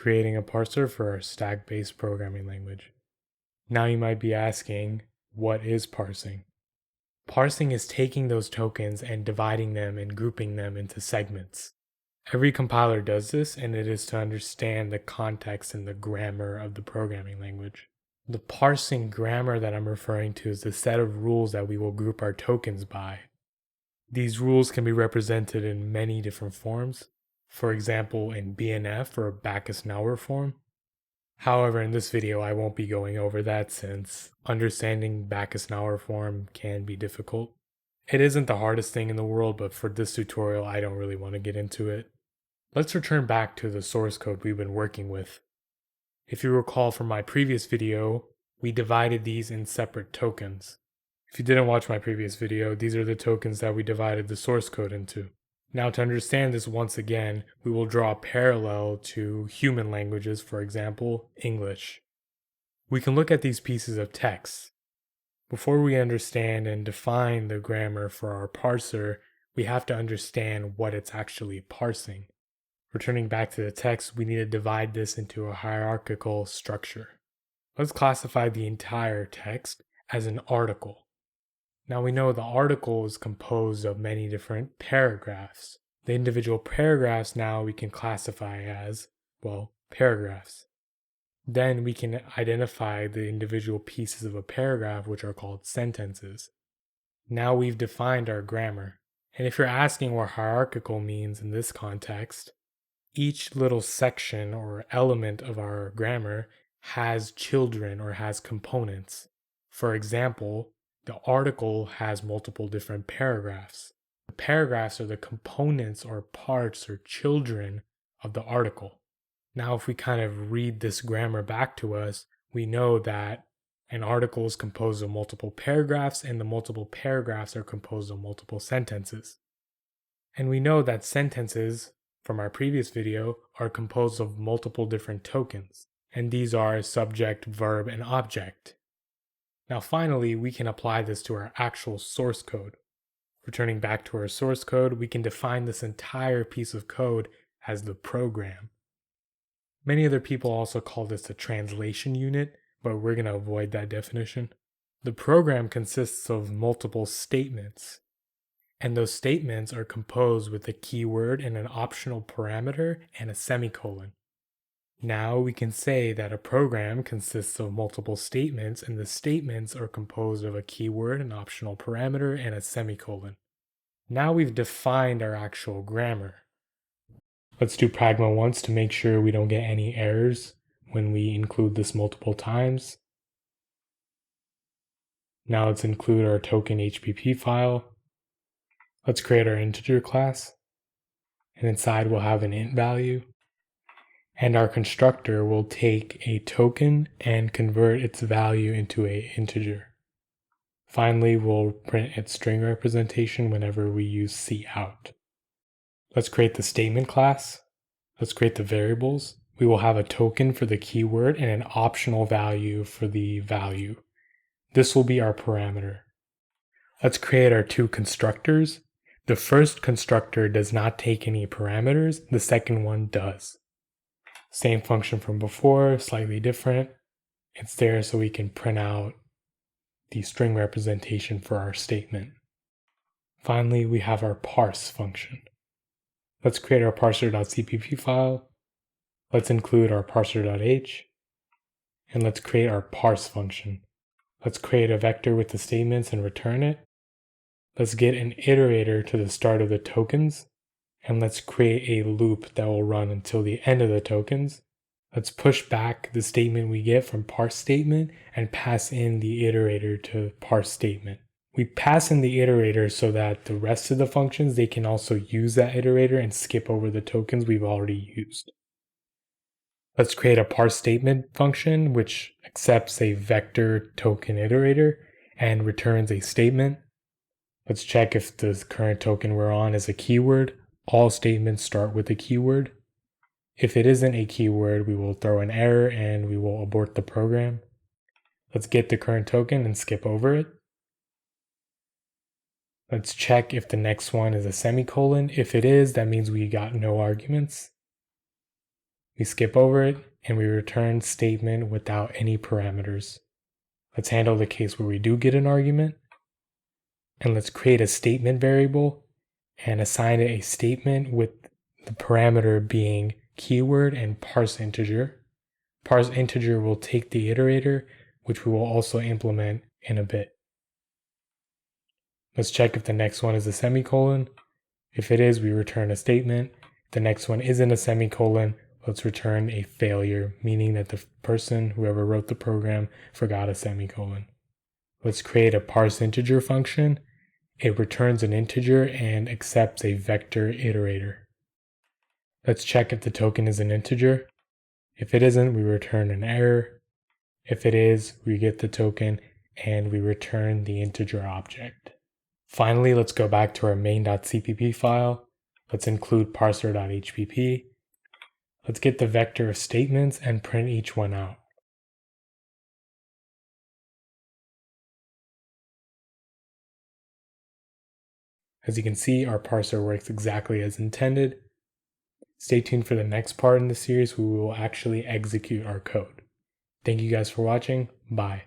creating a parser for our stack-based programming language. Now you might be asking, what is parsing? Parsing is taking those tokens and dividing them and grouping them into segments. Every compiler does this, and it is to understand the context and the grammar of the programming language. The parsing grammar that I'm referring to is the set of rules that we will group our tokens by. These rules can be represented in many different forms. For example, in BNF or Backus-Naur form. However, in this video I won't be going over that since understanding Backus-Naur form can be difficult. It isn't the hardest thing in the world, but for this tutorial I don't really want to get into it. Let's return back to the source code we've been working with. If you recall from my previous video, we divided these in separate tokens. If you didn't watch my previous video, these are the tokens that we divided the source code into. Now, to understand this once again, we will draw a parallel to human languages, for example, English. We can look at these pieces of text. Before we understand and define the grammar for our parser, we have to understand what it's actually parsing. Returning back to the text, we need to divide this into a hierarchical structure. Let's classify the entire text as an article. Now we know the article is composed of many different paragraphs. The individual paragraphs now we can classify as, well, paragraphs. Then we can identify the individual pieces of a paragraph, which are called sentences. Now we've defined our grammar. And if you're asking what hierarchical means in this context, each little section or element of our grammar has children or has components. For example, the article has multiple different paragraphs. The paragraphs are the components or parts or children of the article. Now, if we kind of read this grammar back to us, we know that an article is composed of multiple paragraphs, and the multiple paragraphs are composed of multiple sentences. And we know that sentences, from our previous video, are composed of multiple different tokens, and these are subject, verb, and object. Now finally, we can apply this to our actual source code. Returning back to our source code, we can define this entire piece of code as the program. Many other people also call this a translation unit, but we're going to avoid that definition. The program consists of multiple statements, and those statements are composed with a keyword and an optional parameter and a semicolon. Now we can say that a program consists of multiple statements, and the statements are composed of a keyword, an optional parameter, and a semicolon. Now we've defined our actual grammar. Let's do pragma once to make sure we don't get any errors when we include this multiple times. Now let's include our token HPP file. Let's create our integer class, and inside we'll have an int value. And our constructor will take a token and convert its value into an integer. Finally, we'll print its string representation whenever we use cout. Let's create the statement class. Let's create the variables. We will have a token for the keyword and an optional value for the value. This will be our parameter. Let's create our two constructors. The first constructor does not take any parameters. The second one does. Same function from before, slightly different. It's there so we can print out the string representation for our statement. Finally, we have our parse function. Let's create our parser.cpp file. Let's include our parser.h. And let's create our parse function. Let's create a vector with the statements and return it. Let's get an iterator to the start of the tokens. And let's create a loop that will run until the end of the tokens. Let's push back the statement we get from parse statement and pass in the iterator to parse statement. We pass in the iterator so that the rest of the functions, they can also use that iterator and skip over the tokens we've already used. Let's create a parse statement function which accepts a vector token iterator and returns a statement. Let's check if the current token we're on is a keyword. All statements start with a keyword. If it isn't a keyword, we will throw an error and we will abort the program. Let's get the current token and skip over it. Let's check if the next one is a semicolon. If it is, that means we got no arguments. We skip over it and we return statement without any parameters. Let's handle the case where we do get an argument. And let's create a statement variable and assign it a statement with the parameter being keyword and parse integer. Parse integer will take the iterator, which we will also implement in a bit. Let's check if the next one is a semicolon. If it is, we return a statement. If the next one isn't a semicolon, let's return a failure, meaning that the person, whoever wrote the program, forgot a semicolon. Let's create a parse integer function. It returns an integer and accepts a vector iterator. Let's check if the token is an integer. If it isn't, we return an error. If it is, we get the token and we return the integer object. Finally, let's go back to our main.cpp file. Let's include parser.hpp. Let's get the vector of statements and print each one out. As you can see, our parser works exactly as intended. Stay tuned for the next part in the series where we will actually execute our code. Thank you guys for watching. Bye.